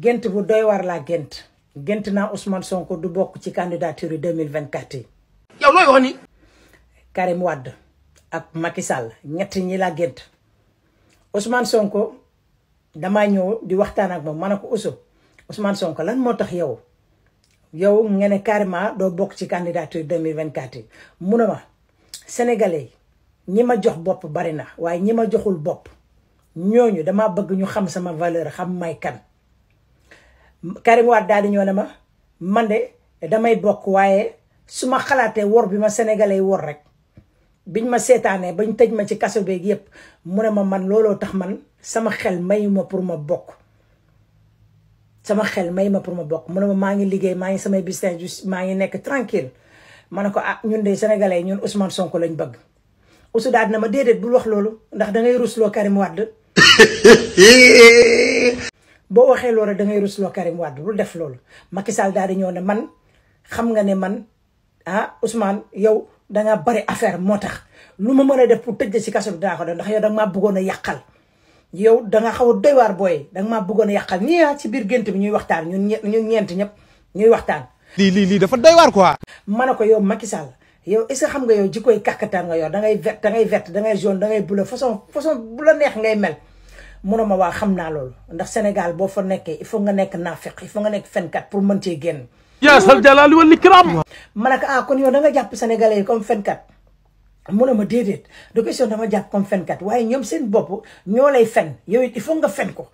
gént bu doy war laa gént naa Ousmane Sonko du bokk ci candidature 2024 yi. yow looy wax ni. Karim Wade ak Macky Sall ñett ñi laa gént. Ousmane Sonko damaa ñëw di waxtaan ak moom ma ne ko Ousmane Sonko lan moo tax yow nga ne carrément doo bokk ci candidature 2024 yi. mu ne ma sénégalais ñi ma jox bopp bari na waaye ñi ma joxul bopp ñooñu dama bëgg ñu xam sama valeur xam may kan. Karim Wade daal di ñëw ne ma man de damay bokk waaye su ma xalaatee wor bi ma sénégalais wor rek biñ ma seetaanee bañ tëj ma ci kaso beeg yépp mu ne ma man looloo tax man sama xel mayuma pour ma bokk. sama xel mayuma pour ma bokk mu ne ma maa ngi liggéey maa ngi samay business maa ngi nekk tranquille ma ne ko ah ñun de sénégalais ñun Ousmane Sonko lañ bëgg. Ousou daal na ma déedéet bul wax loolu ndax dangay rusloo Karim Wade. boo waxee loolu da ngay rusloo Karim Wade bul def loolu. Macky Sall daal di ñëw ne man xam nga ne man Ousmane yow danga bari affaire moo tax lu ma mën a def pour tëj ci kaso bi daa ko def ndax yow danga maa bëggoon a yàqal. yow danga xaw a doy waar booy danga maa bëggoon a yàqal ñii ci biir gént bi ñuy waxtaan ñun ñeent ñëpp ñuy waxtaan. lii dafa doy waar quoi. ma ne ko yow Macky Sall yow est-ce que xam nga yow jikkoy kàkkataan nga yor dangay vert dangay jaune dangay bleu façon bu la neex ngay mel. mu ne ma waa xam naa loolu ndax Sénégal boo fa nekkee il faut nga nekk naafeq il faut nga nekk fenkat pour mën cee génn. yaa sal jalaali wal ikram. ma ne ko kon yow da nga jàpp sénégalais yi comme fenkat mu ne ma déedéet de question dama jàpp comme fenkat waaye ñoom seen bopp ñoo lay fen yow it il faut nga fen ko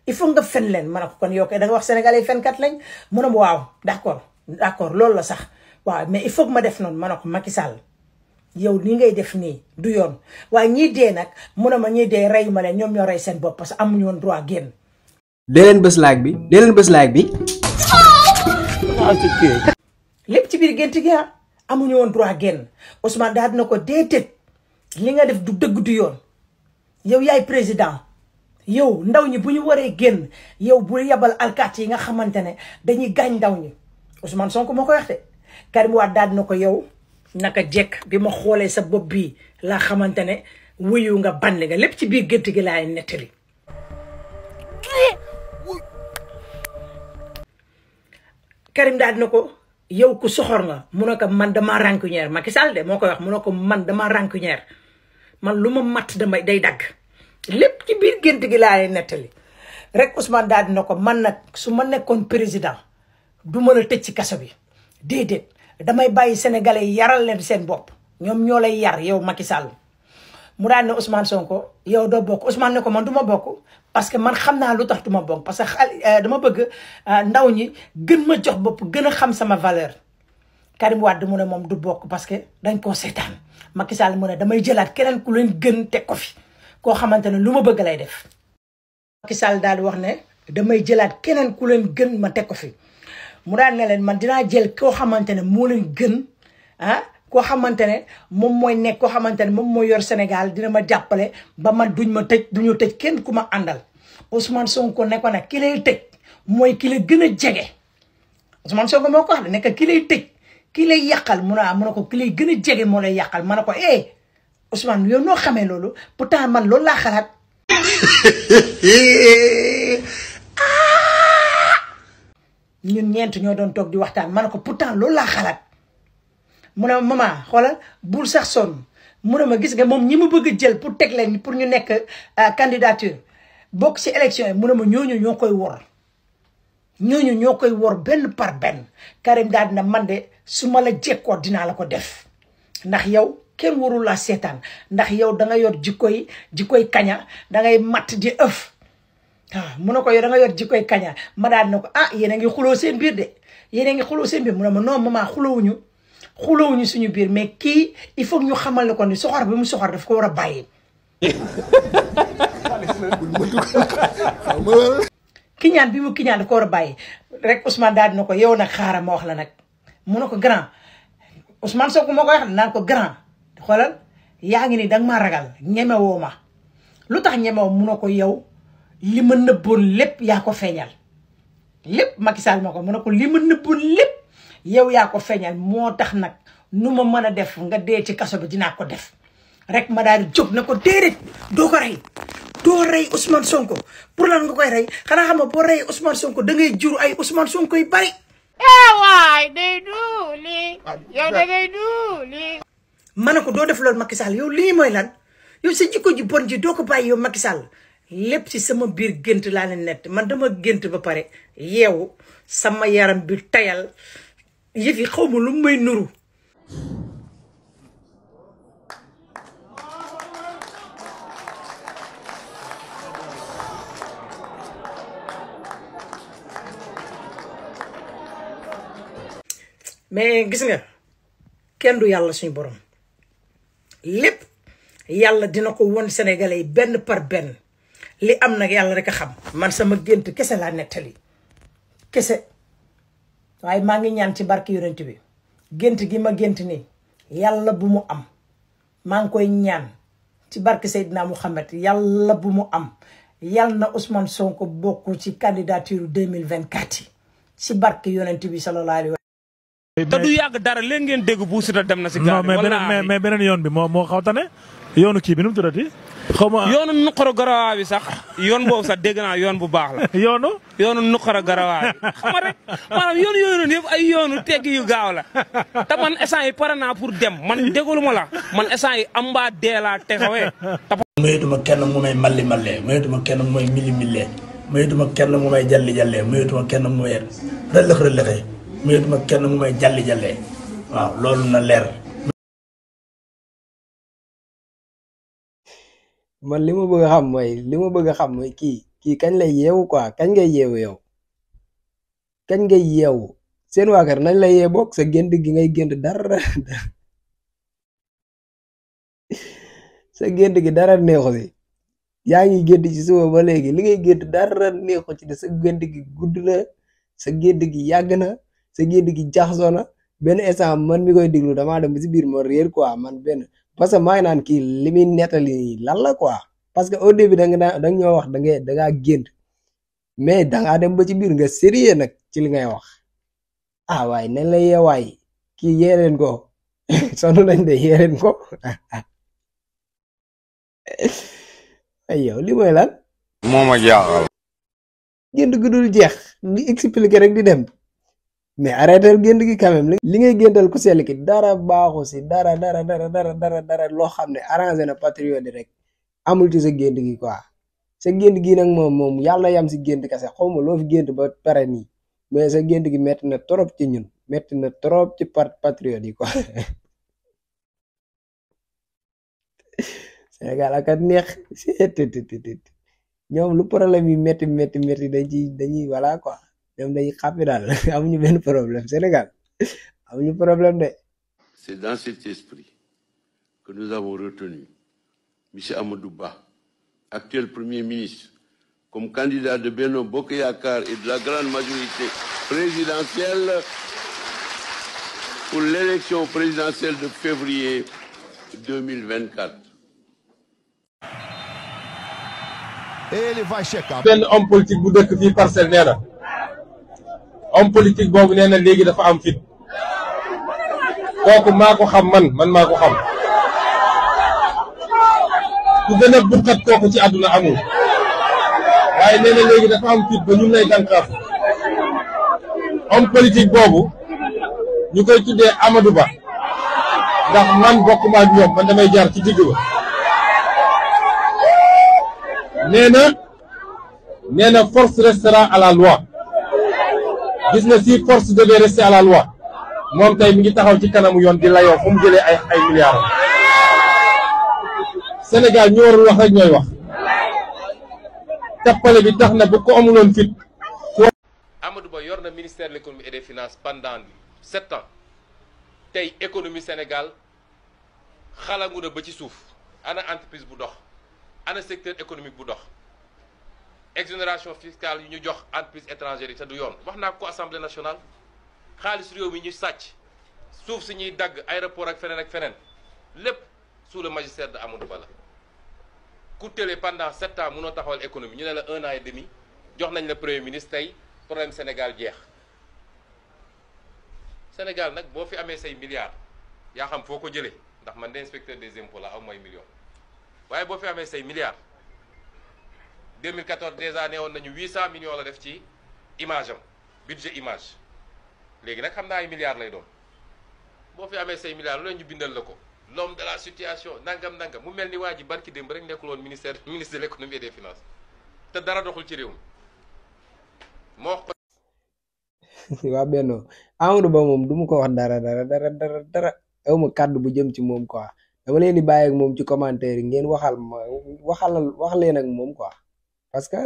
il faut nga fen leen ma ne ko kon yow kay da nga wax sénégalais yi fenkat lañ mu ne ma waaw d'accord loolu la sax waaw mais il faut que ma def noonu ma ne ko Macky Sall yow li ngay def nii du yoon waaye ñii dee nag mu ne ma ñii dee rey ma leen ñoom ñoo rey seen bopp parce que amuñu woon droit génn. dee leen bës like bi. lépp ci biir gént gi amuñu woon droit génn Ousmane daal dina ko déedéet li nga def du dëgg du yoon yow yaay président yow ndaw ñi bu ñu waree génn yow bu yebal alkaati yi nga xamante ne dañuy gaañ ndaw ñi Ousmane Sonko moo ko wax de Karim Wade daal dina ko yow. naka jekk bi ma xoolee sa bopp bii laa xamante ne wuyu nga bandi nga lépp ci biir gént gi laay nettali. Karim daal dina ko yow ku soxor nga mu ne ko man dama rancunière Macky Sall de moo koy wax mu ne ko man dama rancunière man lu ma matt damay day dagg lépp ci biir gént gi laay nettali rek Ousmane daal dina ko man nag su ma nekkoon président du mën a tëj ci kaso bi déedéet. damay bàyyi sénégalais yi yaral leen seen bopp ñoom ñoo lay yar yow Macky Sall mu daan ne Ousmane Sonko yow doo bokk Ousmane ne ko man du ma bokk parce que man xam naa lu tax du ma bokk parce que dama bëgg ndaw ñi gën ma jox bopp gën a xam sama valeur. Karim Wade mu ne moom du bokk parce que dañ koo seetaan Macky Sall mu ne damay jëlaat keneen ku leen gën teg ko fi koo xamante ne lu ma bëgg lay def. Macky Sall daal di wax ne damay jëlaat keneen ku leen gën ma teg ko fi. mu daan ne leen man dinaa jël koo xamante ne moo leen gën koo xamante ne moom mooy nekk koo xamante ne moom mooy yor Sénégal dina ma jàppale ba man duñu tëj kenn ku ma àndal Ousmane Sonko ne ko nag ki lay tëj mooy ki la gën a jege Ousmane Sonko moo ko wax de nekk ki lay tëj ki lay yàqal mu ne ko ki lay gën a jege moo lay yàqal ma ne ko Ousmane yow noo xamee loolu pourtant man loolu laa xalaat. ñun ñeent ñoo doon toog di waxtaan ma ne ko pourtant loolu laa xalaat mu ne maman xoolal bul sax sonn mu ne ma gis nga moom ñi ma bëgg a jël pour teg leen pour ñu nekk candidature bokk ci élection yi mu ne ma ñooñu ñoo koy wor benn par benn. Karim daal dina man de su ma la jekkoo dinaa la ko def ndax yow kenn warul laa seetaan ndax yow da nga yor jikkoy kaña da ngay matt di ëf. mu ne ko yow da nga yor jikkoy kaña ma daal ne ko yéen a ngi xuloo seen biir de yéen a ngi xuloo seen biir mu ne ma non maman xulowuñu suñu biir mais kii il faut ñu xamal ne ko ni soxor bi mu soxor daf ko war a bàyyi. kiñaan bi mu kiñaan daf ko war a bàyyi rek Ousmane daal dina ko yow nag xaaral ma wax la nag mu ne ko grand Ousmane Sonko moo koy wax naan ko grand xoolal yaa ngi ni danga maa ragal ñemewoo ma lu tax ñemewoo mu ne ko yow. li ma nëbboon lépp yaa ko feeñal lépp Macky Sall moo ko mu ne ko li ma nëbboon lépp yow yaa ko feeñal moo tax nag nu ma mën a def nga dee ci kaso bi dinaa ko def rek ma daal di jóg na ko déedéet doo ko rey doo rey Ousmane Sonko pour lan nga koy rey xanaa xam nga boo rey Ousmane Sonko da ngay jur ay Ousmane Sonko yu bari. waay day duuli yow da ngay duuli. ma ne ko doo def loolu Macky Sall yow lii mooy lan yow sa jikko ji bon ji doo ko bàyyi yow Macky Sall lépp ci sama biir gént laa leen nett man dama gént ba pare yeewu sama yaram bi tayal yëf yi xaw ma lu may nuru. mais gis nga kenn du yàlla suñu borom lépp yàlla dina ko won Sénégalais yi benn par benn li am nag yàlla rek a xam man sama gént kese laa nettali kese waaye maa ngi ñaan ci barke yonent bi gént gi ma gént nii yàlla bu mu am maa ngi koy ñaan ci barke Seydina Mouhamed yàlla bu mu am yàlla na Ousmane Sonko bokk ci candidature 2024 yi ci barke yonent bi sallallahu alayhi wa te du yàgg dara léegi ngeen dégg Bou Siteu dem na si gaal mais beneen yoon bi moo xaw tane yoonu kii bi nu mu tuddati xaw ma yoonu nuqara garawaa bi sax yoon boobu sax dégg naa yoon bu baax la yoonu nuqara garawaa bi xam nga rek maanaam yoon yooyu noonu yëpp ay yoonu teggi yu gaaw la te man instant yi pare naa pour dem man déglu ma la man instant yi am mbaa dee laa texawee mayetuma kenn mu may malli mallee mayetuma kenn mu may mili millee mayetuma kenn mu may jalli jallee mayetuma kenn mu may rëllëx rëllëxee mayetuma kenn mu may jalli jallee waaw loolu na leer. man li ma bëgg a xam mooy kii kañ lay yeewu quoi kañ ngay yeewu yow kañ ngay yeewu seen waa kër nañ lay yee bokk sa gént gi ngay gént dara sa gént gi dara neexu si yaa ngi gént ci suba ba léegi li ngay gént dara neexu ci de sa gént gi gudd na sa gént gi yàgg na sa gént gi jaxasoo na benn instant man mi koy déglu damaa dem ba si biir ma réer quoi man benn parce que maa ngi naan kii li muy nettali lan la quoi parce que au début da nga ñoo wax da ngaa gént mais dangaa dem ba ci biir nga sérieux nag ci li ngay wax ah waaye nañ la yeewaay kii yeereen ko sonn nañ de yeereen ko ay yow li mooy lan moom a jaaxal gént gu dul jeex di expliquer rek di dem mais arrêté gént gi quand même li ngay géntal ku sell ki dara baaxu si dara loo xam ne arrangé na patriote rek amul ci sa gént gi quoi sa gént gi nag moom yàlla yam si gént kese xaw ma loo fi gént ba pare nii mais sa gént gi metti na trop ci ñun metti na trop ci patriote yi quoi Sénégal ak a neex ñoom lu problème yi metti dañuy voilà quoi ñoom dañuy xàppi daal amuñu benn problème Sénégal amuñu problème de. C'est dans cet esprit que nous avons retenu M. Amadou Ba, actuel Premier ministre, comme candidat de Benno Bokk Yakaar et de la grande majorité présidentielle pour l'élection présidentielle de février 2024. Ele vai checar. benn homme politique bu dëkk fii Parcelles nee na homme politique boobu nee na léegi dafa am fit kooku maa ko xam man maa ko xam ku gën a burkat kooku ci àdduna amul waaye nee na léegi dafa am fit ba ñun lay dànkaaf homme politique boobu ñu koy tuddee Amadou Ba ndax man bokkuma ak ñoom man damay jaar ci digg ba nee na force restera à la loi gis nga si force devait rester à la loi moom tey mi ngi taxaw ci kanamu yoon di layoo fu mu jëlee ay milliards Sénégal ñu warul wax rek ñooy wax tappale bi tax na bu ko amuloon fit. Amadou Ba yor na ministère de l'économie et des finances pendant 7 ans tey économie Sénégal xalangu na ba ci suuf ana entreprise bu dox ana secteur économique bu dox exonération fiscale yu ñu jox entreprise étrangère yi te du yoon wax naa ko assemblée nationale xaalis réew mi ñu sàcc suuf si ñuy dagg aéroport ak feneen lépp sous le magistère de Amadou Ba la ku télé pendant 7 ans mënoo taxawal économie ñu ne la 1 an et demi jox nañ la premier ministre tey problème Sénégal jeex Sénégal nag boo fi amee say milliards yaa xam foo ko jëlee ndax man de inspecteur des impôts la aw mooy million waaye boo fi amee say milliards 2014 déjà neewoon nañu 800 millions la def ci image am budget image léegi nag xam naa ay milliards lay doon boo fi amee say milliards lu ñu bindal la ko l'homme de la situation nangam mu mel ni waa ji barki démb rek nekkul woon ministre de l'économie et des finances te dara doxul ci réew mi moo wax ko. waa Benno Amadou Ba moom du ma ko wax dara aw ma kàddu bu jëm ci moom quoi dama leen di bàyyi ak moom ci commentaire yi ngeen wax leen ak moom quoi parce que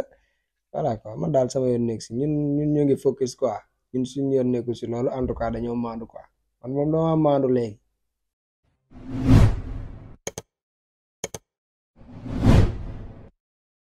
voilà quoi man daal sama yoon nekk si ñun ñoo ngi focus quoi ñun suñu yoon nekku si loolu en tout cas dañoo maandu quoi man moom dama maandu léegi.